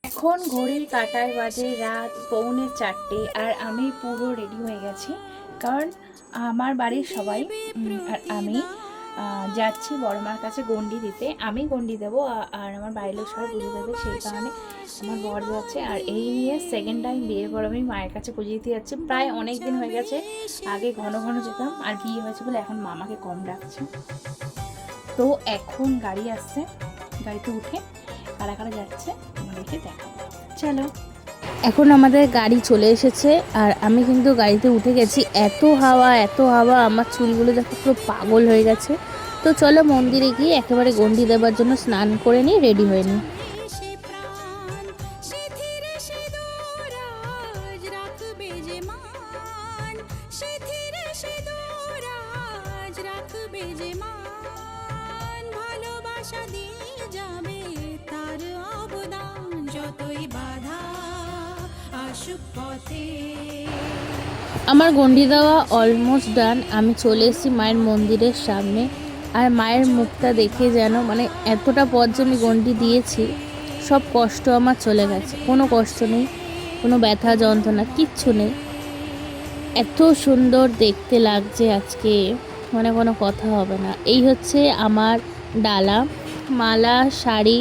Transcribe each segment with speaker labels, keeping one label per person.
Speaker 1: এখন ঘড়ির কাঁটায় বাজে রাত 3:45 আর আমি পুরো রেডি হয়ে গেছি। কারণ আমার বাড়ির সবাই আর আমি যাচ্ছি বড়মার কাছে গণ্ডি দিতে। আমি গণ্ডি দেবো আর আমার বাড়ির লোক সবাই পুজো দেবে, সেই কারণে আমার বর যাচ্ছে। আর এই নিয়ে সেকেন্ড টাইম বিয়ের পর আমি মায়ের কাছে পুজো দিতে যাচ্ছি। প্রায় অনেক দিন হয়ে গেছে, আগে ঘন ঘন যেতাম, আর বিয়ে হয়েছে বলে এখন মামাকে কম ডাকছে। তো এখন গাড়ি আসছে, গাড়িতে উঠে কারা কারা যাচ্ছে আমাদেরকে দেখাবো। চলো, এখন আমাদের গাড়ি চলে এসেছে আর আমি কিন্তু গাড়িতে উঠে গেছি। এত হাওয়া এত হাওয়া, আমার চুলগুলো দেখো পুরো পাগল হয়ে গেছে। তো চলো মন্দিরে গিয়ে একেবারে গণ্ডি দেবার জন্য স্নান করে নিই, রেডি হয়ে নিই। আমার গণ্ডি দেওয়া অলমোস্ট ডান। আমি চলে এসেছি মায়ের মন্দিরের সামনে। আর মায়ের মুখটা দেখে যেন মানে এতটা পথ যে আমি গণ্ডি দিয়েছি, সব কষ্ট আমার চলে গেছে। কোনো কষ্ট নেই, কোনো ব্যথা যন্ত্রণা কিচ্ছু নেই। এত সুন্দর দেখতে লাগছে আজকে, মানে কোনো কথা হবে না। এই হচ্ছে আমার ডালা, মালা, শাড়ি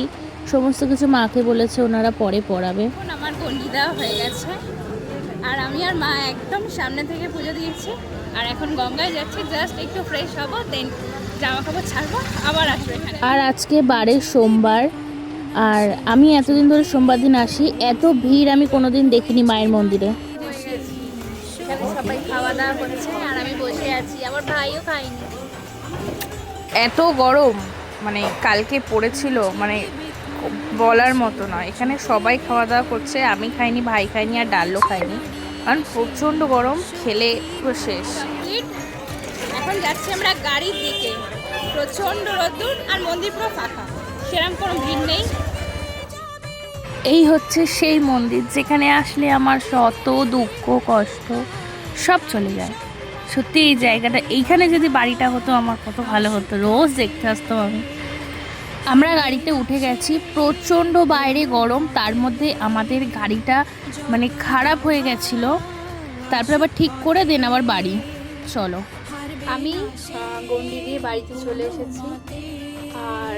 Speaker 1: সমস্ত কিছু মাকে বলেছে ওনারা পরে পরাবে। এখন আমার গণ্ডি দেওয়া হয়ে গেছে আর আমি আর মা একদম সামনে থেকে পুজো দিয়েছি। আর এখন গঙ্গায় যাচ্ছি, জাস্ট একটু ফ্রেশ হবো, দেন জামা কাপড় ছাড়বো, আবার আসবো এখানে। আর আজকে বারের সোমবার, আর আমি এতদিন ধরে সোমবার দিন আসি, এত ভিড় আমি কোনোদিন দেখিনি মায়ের মন্দিরে। সবাই খাওয়া দাওয়া করছে আর আমি বসে আছি, আমার ভাইও খায়নি।
Speaker 2: এত গরম মানে কালকে পড়েছিল, মানে বলার মতো নয়। এখানে সবাই খাওয়া দাওয়া করছে, আমি খাইনি, ভাই খাইনি, আর ডালও খাইনি, কারণ প্রচণ্ড গরম, খেলে পুরো শেষ।
Speaker 1: এখন যাচ্ছি আমরা গাড়ির দিকে, প্রচণ্ড রোদ্দুর আর মন্দির পুরো ফাঁকা, সেরকম কোনো ভিড় নেই।
Speaker 2: এই হচ্ছে সেই মন্দির যেখানে আসলে আমার শত দুঃখ কষ্ট সব চলে যায়। সত্যি এই জায়গাটা, এইখানে যদি বাড়িটা হতো আমার কত ভালো হতো, রোজ দেখতে আসতাম আমি। আমরা গাড়িতে উঠে গেছি, প্রচণ্ড বাইরে গরম, তার মধ্যে আমাদের গাড়িটা মানে খারাপ হয়ে গেছিল, তারপর আবার ঠিক করে দেন আবার বাড়ি। চলো,
Speaker 1: আমি গণ্ডি দিয়ে বাড়িতে চলে এসেছি। আর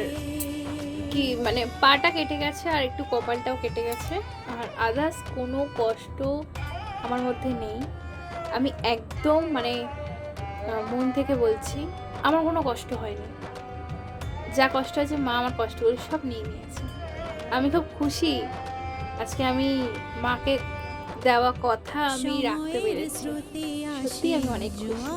Speaker 1: কি মানে পাটা কেটে গেছে আর একটু কপালটাও কেটে গেছে, আর আদার্স কোনো কষ্ট আমার মধ্যে নেই। আমি একদম মানে মন থেকে বলছি, আমার কোনো কষ্ট হয়নি। যা কষ্ট হয়েছে মা আমার কষ্টগুলো সব নিয়ে নিয়েছে। আমি খুব খুশি আজকে আমি মাকে দেওয়া কথা আমি রাখতে পেরেছি। সত্যি আমি অনেক খুশি।